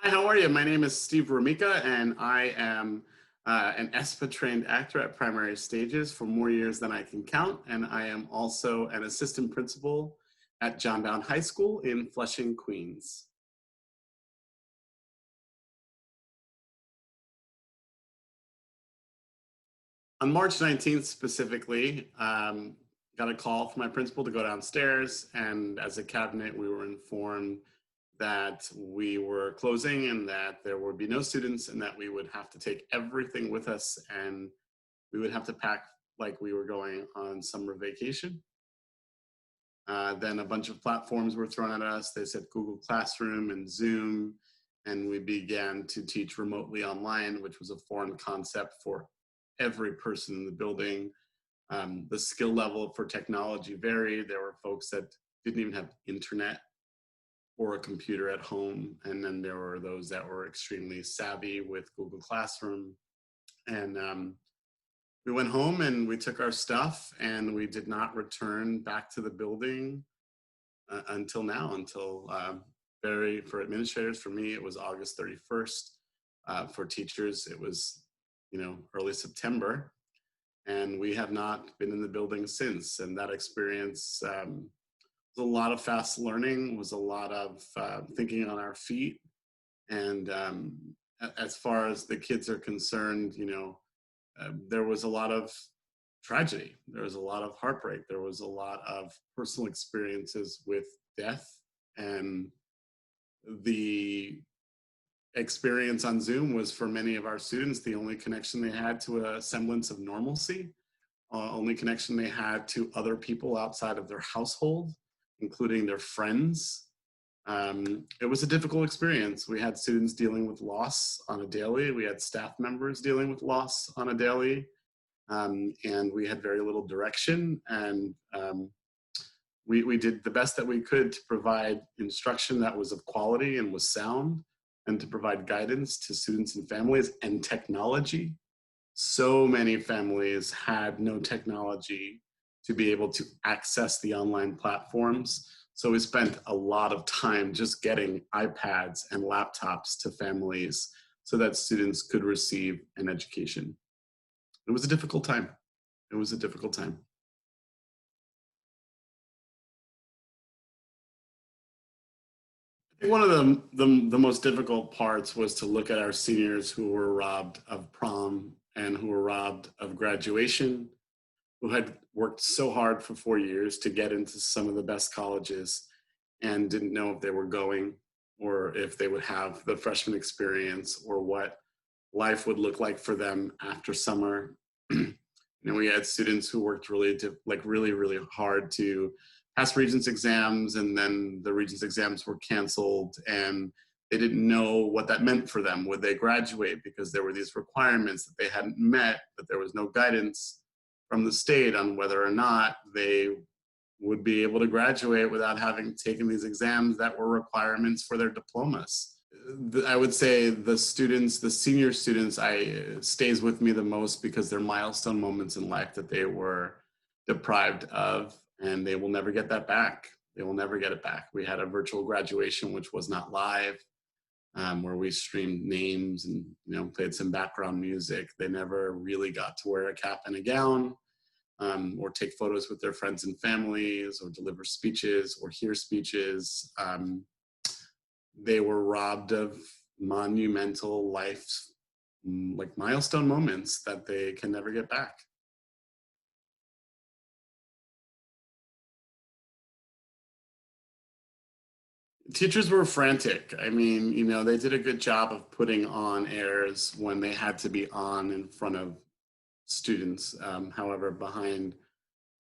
Hi, how are you? My name is Steve Remeika, and I am an ESPA trained actor at primary stages for more years than I can count. And I am also an assistant principal at John Bowne High School in Flushing, Queens. On March 19th specifically, got a call from my principal to go downstairs, and as a cabinet, we were informed that we were closing and that there would be no students and that we would have to take everything with us and we would have to pack like we were going on summer vacation. Then a bunch of platforms were thrown at us. They said Google Classroom and Zoom, and we began to teach remotely online, which was a foreign concept for every person in the building. The skill level for technology varied. There were folks that didn't even have internet or a computer at home, and then there were those that were extremely savvy with Google Classroom. And we went home and we took our stuff and we did not return back to the building until now, until for administrators, for me, it was August 31st. For teachers, it was, early September. And we have not been in the building since. And that experience was a lot of fast learning, was a lot of thinking on our feet. And as far as the kids are concerned, there was a lot of tragedy. There was a lot of heartbreak. There was a lot of personal experiences with death. And the experience on Zoom was, for many of our students, the only connection they had to a semblance of normalcy, only connection they had to other people outside of their household, including their friends. It was a difficult experience. We had students dealing with loss on a daily. We had staff members dealing with loss on a daily. And we had very little direction. And we did the best that we could to provide instruction that was of quality and was sound, and to provide guidance to students and families and technology. So many families had no technology to be able to access the online platforms. So we spent a lot of time just getting iPads and laptops to families so that students could receive an education. It was a difficult time. It was a difficult time. I think one of the most difficult parts was to look at our seniors who were robbed of prom and who were robbed of graduation, who had worked so hard for 4 years to get into some of the best colleges and didn't know if they were going or if they would have the freshman experience or what life would look like for them after summer. We had students who worked really hard to pass Regents exams, and then the Regents exams were canceled, and they didn't know what that meant for them. Would they graduate? Because there were these requirements that they hadn't met, that there was no guidance from the state on whether or not they would be able to graduate without having taken these exams that were requirements for their diplomas. I would say the senior students, stays with me the most because they're milestone moments in life that they were deprived of, and they will never get that back. They will never get it back. We had a virtual graduation, which was not live, where we streamed names and played some background music. They never really got to wear a cap and a gown, or take photos with their friends and families, or deliver speeches, or hear speeches. They were robbed of monumental life, like milestone moments that they can never get back. Teachers were frantic. I mean, they did a good job of putting on airs when they had to be on in front of students. However, behind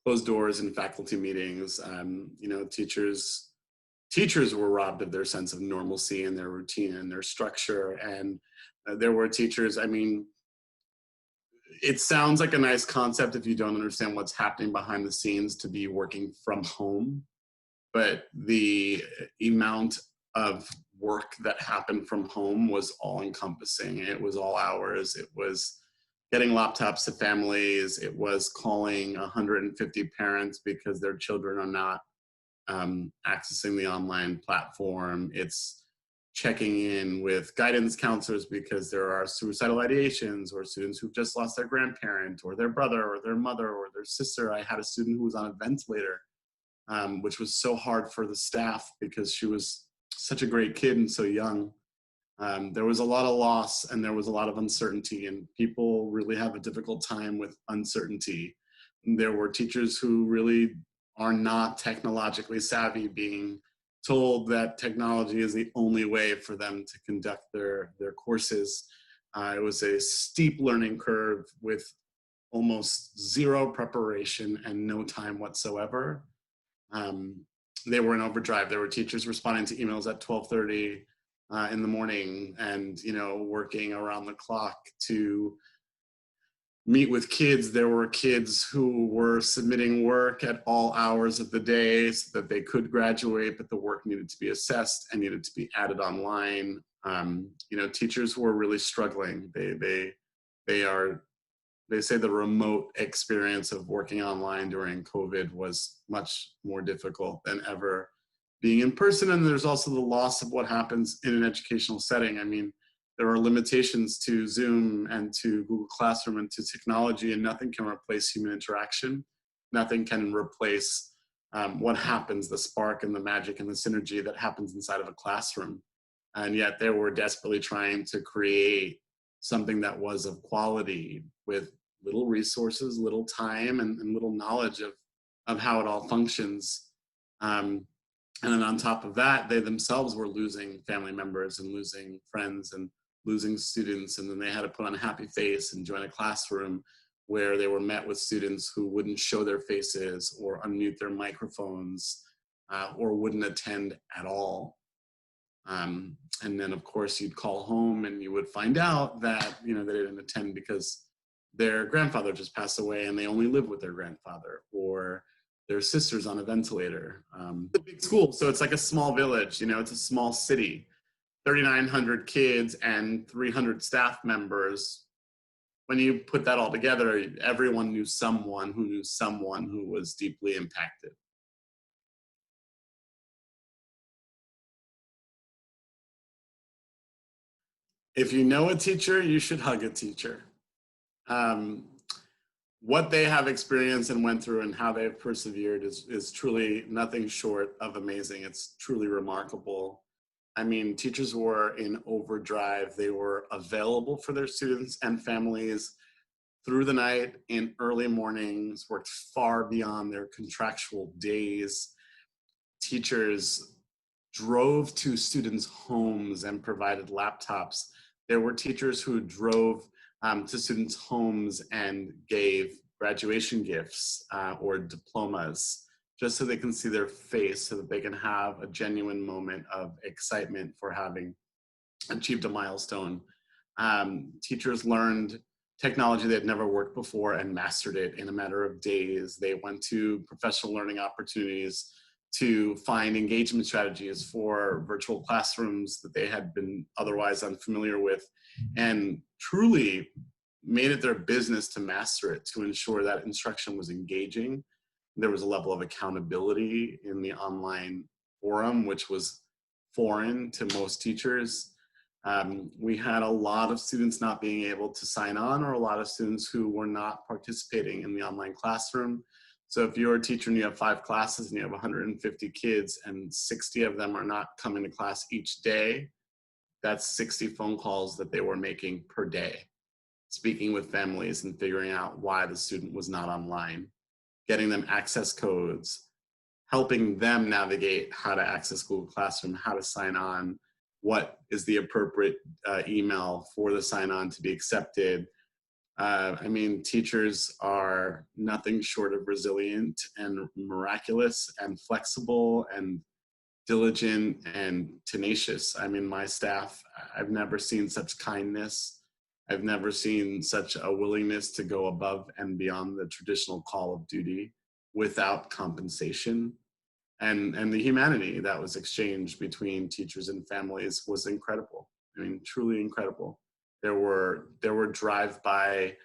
closed doors in faculty meetings, teachers were robbed of their sense of normalcy and their routine and their structure. And there were teachers, it sounds like a nice concept if you don't understand what's happening behind the scenes to be working from home. But the amount of work that happened from home was all encompassing. It was all hours. It was getting laptops to families. It was calling 150 parents because their children are not accessing the online platform. It's checking in with guidance counselors because there are suicidal ideations, or students who've just lost their grandparent or their brother or their mother or their sister. I had a student who was on a ventilator, which was so hard for the staff because she was such a great kid and so young. There was a lot of loss and there was a lot of uncertainty, and people really have a difficult time with uncertainty. There were teachers who really are not technologically savvy, being told that technology is the only way for them to conduct their courses. It was a steep learning curve with almost zero preparation and no time whatsoever. They were in overdrive. There were teachers responding to emails at 12:30 in the morning, and working around the clock to meet with kids. There were kids who were submitting work at all hours of the day so that they could graduate, but the work needed to be assessed and needed to be added online. Teachers were really struggling. They say the remote experience of working online during COVID was much more difficult than ever being in person. And there's also the loss of what happens in an educational setting. I mean, there are limitations to Zoom and to Google Classroom and to technology, and nothing can replace human interaction. Nothing can replace what happens, the spark and the magic and the synergy that happens inside of a classroom. And yet they were desperately trying to create something that was of quality with little resources, little time, and little knowledge of how it all functions. And then on top of that, they themselves were losing family members and losing friends and losing students. And then they had to put on a happy face and join a classroom where they were met with students who wouldn't show their faces or unmute their microphones or wouldn't attend at all. And then of course you'd call home and you would find out that, they didn't attend because their grandfather just passed away and they only live with their grandfather, or their sister's on a ventilator. It's a big school, so it's like a small village, it's a small city, 3,900 kids and 300 staff members. When you put that all together, everyone knew someone who was deeply impacted. If you know a teacher, you should hug a teacher. What they have experienced and went through and how they've persevered is truly nothing short of amazing. It's truly remarkable. I mean, teachers were in overdrive. They were available for their students and families through the night, in early mornings, worked far beyond their contractual days. Teachers drove to students' homes and provided laptops. There were teachers who drove to students' homes and gave graduation gifts or diplomas, just so they can see their face, so that they can have a genuine moment of excitement for having achieved a milestone. Teachers learned technology they had never worked before and mastered it in a matter of days. They went to professional learning opportunities to find engagement strategies for virtual classrooms that they had been otherwise unfamiliar with, and truly made it their business to master it, to ensure that instruction was engaging. There was a level of accountability in the online forum, which was foreign to most teachers. We had a lot of students not being able to sign on, or a lot of students who were not participating in the online classroom. So if you're a teacher and you have 5 classes and you have 150 kids and 60 of them are not coming to class each day, that's 60 phone calls that they were making per day, speaking with families and figuring out why the student was not online, getting them access codes, helping them navigate how to access Google Classroom, how to sign on, what is the appropriate email for the sign on to be accepted. I mean, teachers are nothing short of resilient and miraculous and flexible and diligent and tenacious. I mean, my staff, I've never seen such kindness. I've never seen such a willingness to go above and beyond the traditional call of duty without compensation. And the humanity that was exchanged between teachers and families was incredible. I mean, truly incredible. There were drive-by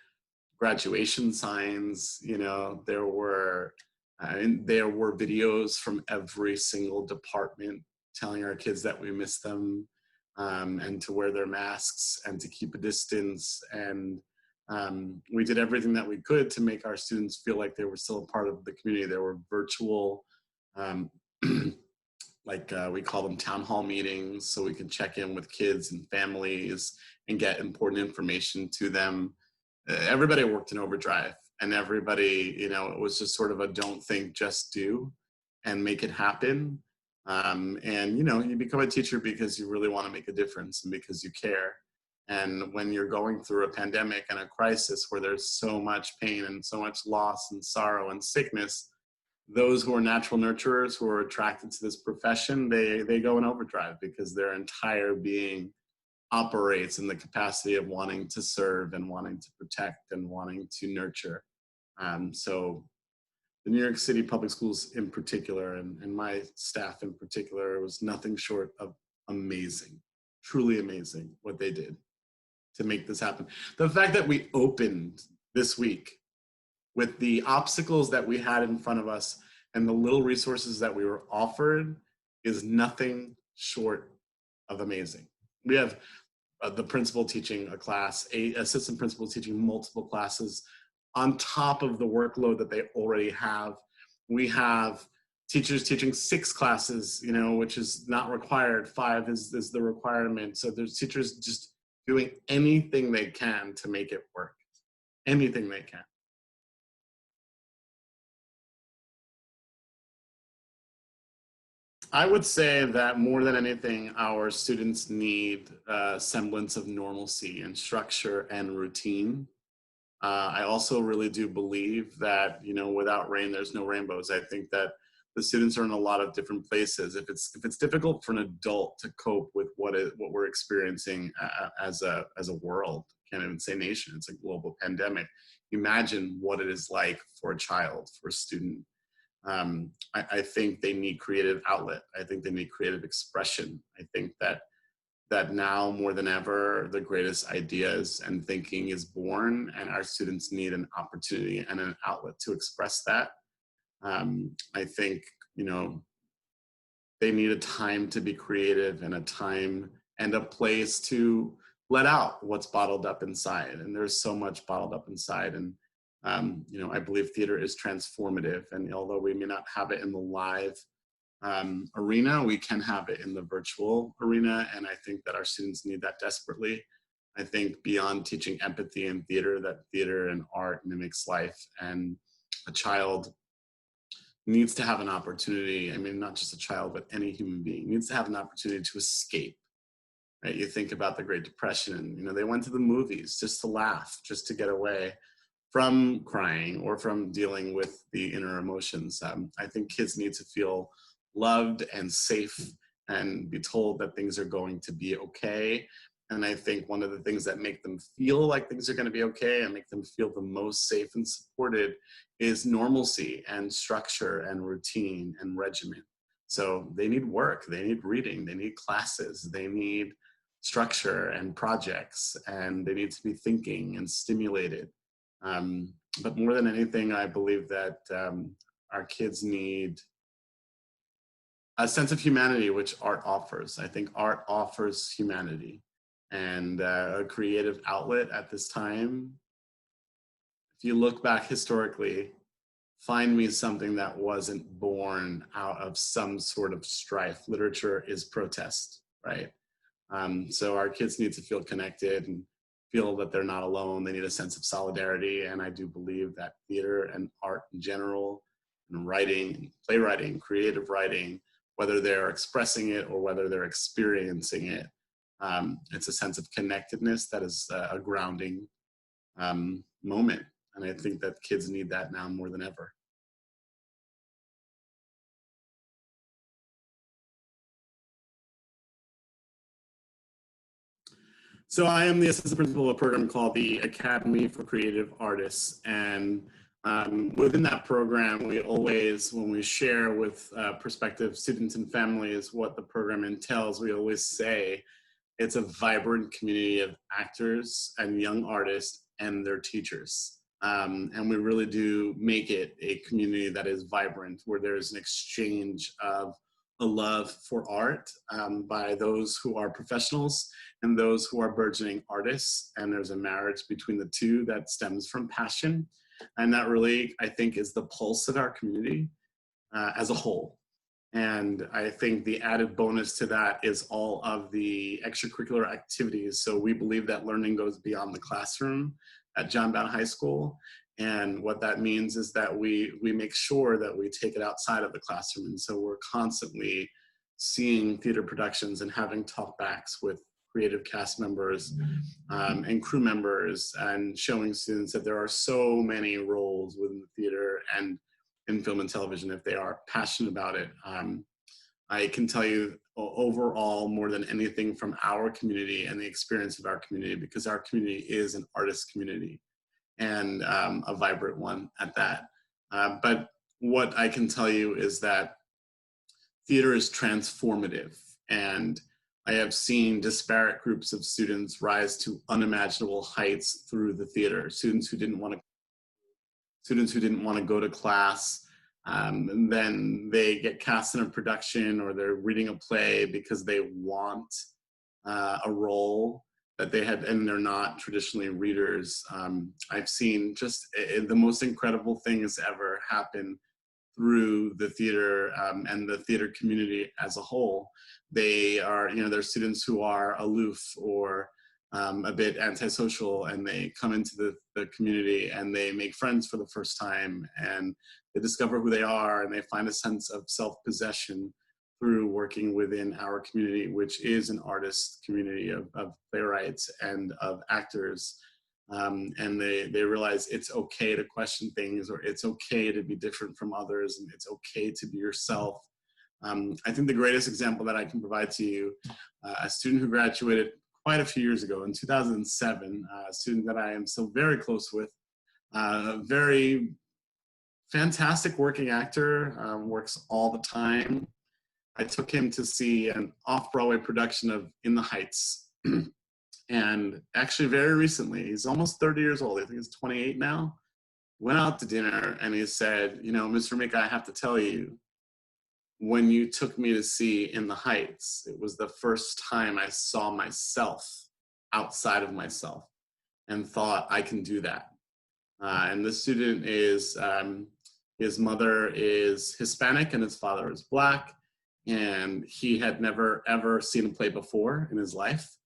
graduation signs, there were videos from every single department telling our kids that we miss them. and to wear their masks and to keep a distance. And we did everything that we could to make our students feel like they were still a part of the community. There were virtual, um, we call them town hall meetings, so we could check in with kids and families and get important information to them. Everybody worked in overdrive, and everybody, it was just sort of a don't think, just do, and make it happen. And you become a teacher because you really want to make a difference and because you care. And when you're going through a pandemic and a crisis where there's so much pain and so much loss and sorrow and sickness, those who are natural nurturers, who are attracted to this profession, they go in overdrive because their entire being operates in the capacity of wanting to serve and wanting to protect and wanting to nurture. So the New York City public schools in particular, and my staff in particular, was nothing short of amazing, truly amazing what they did to make this happen. The fact that we opened this week with the obstacles that we had in front of us and the little resources that we were offered is nothing short of amazing. We have the principal teaching a class, a assistant principal teaching multiple classes on top of the workload that they already have. We have teachers teaching 6 classes, which is not required. 5 is the requirement. So there's teachers just doing anything they can to make it work, anything they can. I would say that more than anything, our students need a semblance of normalcy and structure and routine. I also really do believe that, without rain, there's no rainbows. I think that the students are in a lot of different places. If it's difficult for an adult to cope with what we're experiencing as a world, can't even say nation, it's a global pandemic. Imagine what it is like for a child, for a student. I think they need creative outlet. I think they need creative expression. I think that now more than ever, the greatest ideas and thinking is born, and our students need an opportunity and an outlet to express that. I think, they need a time to be creative and a time and a place to let out what's bottled up inside. And there's so much bottled up inside. And I believe theater is transformative. And although we may not have it in the live arena, we can have it in the virtual arena. And I think that our students need that desperately. I think beyond teaching empathy in theater, that theater and art mimics life. And a child needs to have an opportunity. I mean, not just a child, but any human being needs to have an opportunity to escape. Right? You think about the Great Depression, and they went to the movies just to laugh, just to get away from crying or from dealing with the inner emotions. I think kids need to feel loved and safe and be told that things are going to be okay. And I think one of the things that make them feel like things are going to be okay and make them feel the most safe and supported is normalcy and structure and routine and regimen. So they need work, they need reading, they need classes, they need structure and projects, and they need to be thinking and stimulated. But more than anything, I believe that our kids need a sense of humanity, which art offers. I think art offers humanity and a creative outlet at this time. If you look back historically, find me something that wasn't born out of some sort of strife. Literature is protest, right? So our kids need to feel connected and feel that they're not alone. They need a sense of solidarity. And I do believe that theater and art in general, and writing, playwriting, creative writing, whether they're expressing it or whether they're experiencing it, it's a sense of connectedness that is a grounding moment. And I think that kids need that now more than ever. So I am the assistant principal of a program called the Academy for Creative Artists. And within that program, we always, when we share with prospective students and families what the program entails, we always say it's a vibrant community of actors and young artists and their teachers. And we really do make it a community that is vibrant, where there's an exchange of a love for art by those who are professionals and those who are burgeoning artists. And there's a marriage between the two that stems from passion. And that really, I think, is the pulse of our community as a whole. And I think the added bonus to that is all of the extracurricular activities. So we believe that learning goes beyond the classroom at John Bowne High School. And what that means is that we make sure that we take it outside of the classroom. And so we're constantly seeing theater productions and having talkbacks with creative cast members and crew members, and showing students that there are so many roles within the theater and in film and television if they are passionate about it. I can tell you overall, more than anything, from our community and the experience of our community, because our community is an artist community, and a vibrant one at that. But what I can tell you is that theater is transformative, and I have seen disparate groups of students rise to unimaginable heights through the theater. Students who didn't want to go to class, and then they get cast in a production, or they're reading a play because they want a role that they had, and they're not traditionally readers. I've seen just the most incredible things ever happen through the theater and the theater community as a whole. They are, they're students who are aloof or a bit antisocial, and they come into the community and they make friends for the first time, and they discover who they are, and they find a sense of self-possession through working within our community, which is an artist community of playwrights and of actors. And they realize it's okay to question things, or it's okay to be different from others, and it's okay to be yourself. I think the greatest example that I can provide to you, a student who graduated quite a few years ago in 2007, a student that I am still very close with, a very fantastic working actor, works all the time. I took him to see an off-Broadway production of In the Heights. And actually very recently, he's almost 30 years old, I think he's 28 now, went out to dinner and he said, Mr. Remeika, I have to tell you, when you took me to see In the Heights, it was the first time I saw myself outside of myself and thought, I can do that. And the student is, his mother is Hispanic and his father is Black, and he had never ever seen a play before in his life,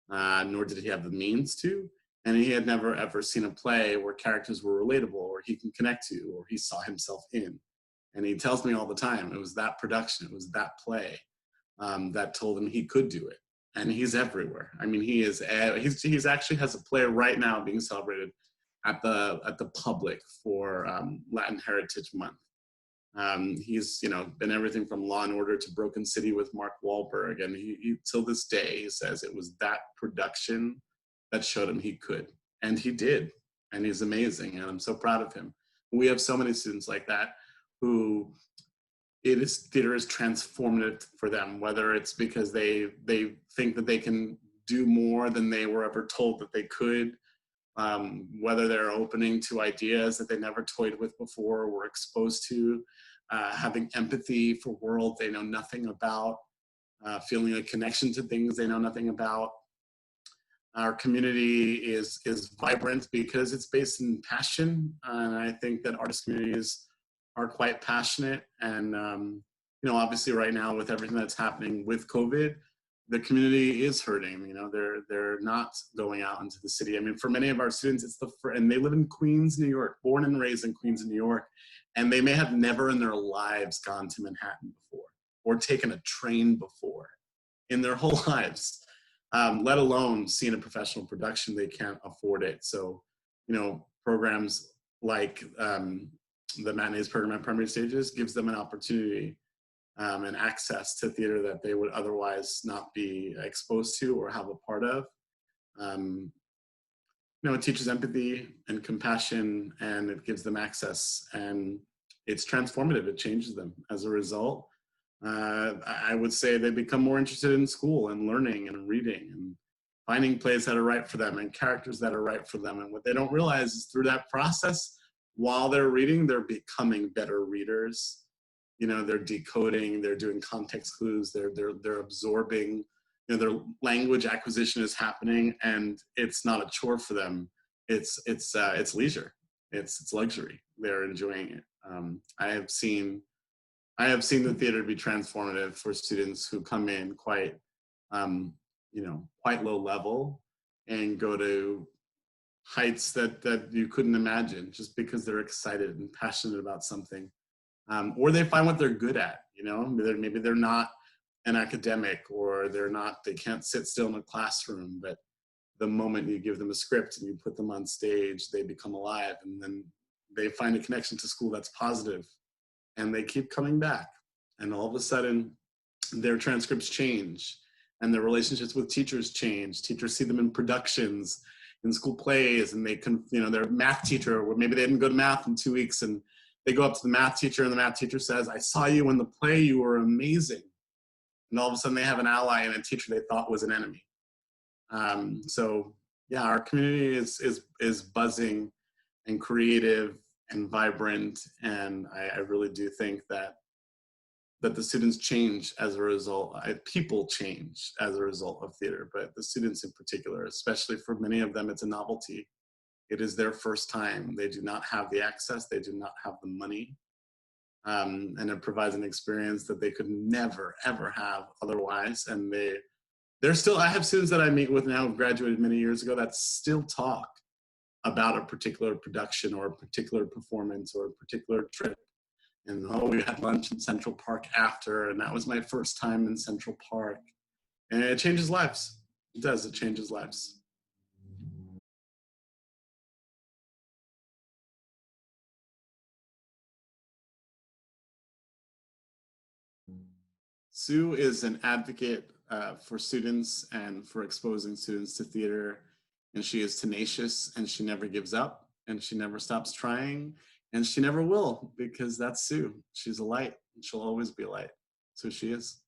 nor did he have the means to, and he had never ever seen a play where characters were relatable, or he can connect to, or he saw himself in. And he tells me all the time, it was that production, it was that play that told him he could do it. And he's everywhere. I mean, he's actually has a play right now being celebrated at the Public for Latin Heritage Month. He's been everything from Law and Order to Broken City with Mark Wahlberg, and he till this day he says it was that production that showed him he could, and he did, and he's amazing, and I'm so proud of him. We have so many students like that who theater is transformative for them, whether it's because they think that they can do more than they were ever told that they could, whether they're opening to ideas that they never toyed with before or were exposed to, having empathy for worlds they know nothing about, feeling a connection to things they know nothing about. Our community is vibrant because it's based in passion, and I think that artist communities are quite passionate. And obviously right now with everything that's happening with COVID, the community is hurting. They're not going out into the city. I mean, for many of our students, and they live in Queens, New York, born and raised in Queens, New York, and they may have never in their lives gone to Manhattan before or taken a train before in their whole lives, let alone seen a professional production. They can't afford it. So, programs like the Matinees program at Primary Stages gives them an opportunity and access to theater that they would otherwise not be exposed to or have a part of. It teaches empathy and compassion, and it gives them access, and it's transformative. It changes them. As a result, I would say they become more interested in school and learning and reading and finding plays that are right for them and characters that are right for them. And what they don't realize is through that process, while they're reading, they're becoming better readers. they're decoding, they're doing context clues, they're absorbing, their language acquisition is happening, and it's not a chore for them. It's leisure. It's luxury. They're enjoying it. I have seen the theater be transformative for students who come in quite, quite low level and go to heights that you couldn't imagine, just because they're excited and passionate about something, or they find what they're good at. Maybe they're not an academic, or they can't sit still in a classroom, but the moment you give them a script and you put them on stage, they become alive, and then they find a connection to school that's positive, and they keep coming back. And all of a sudden, their transcripts change, and their relationships with teachers change. Teachers see them in productions, in school plays, and they can, their math teacher, or maybe they didn't go to math in 2 weeks, and they go up to the math teacher, and the math teacher says, "I saw you in the play, you were amazing." And all of a sudden they have an ally and a teacher they thought was an enemy. So yeah, our community is buzzing and creative and vibrant, and I really do think that the students change as a result. People change as a result of theater, but the students in particular, especially for many of them, it's a novelty. It is their first time. They do not have the access. They do not have the money. And it provides an experience that they could never, ever have otherwise. And they're still, I have students that I meet with now who graduated many years ago that still talk about a particular production or a particular performance or a particular trip. And we had lunch in Central Park after, and that was my first time in Central Park. And it changes lives. It does, it changes lives. Sue is an advocate for students and for exposing students to theater. And she is tenacious, and she never gives up, and she never stops trying, and she never will, because that's Sue. She's a light, and she'll always be a light. So she is.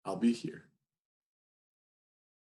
I'll be here.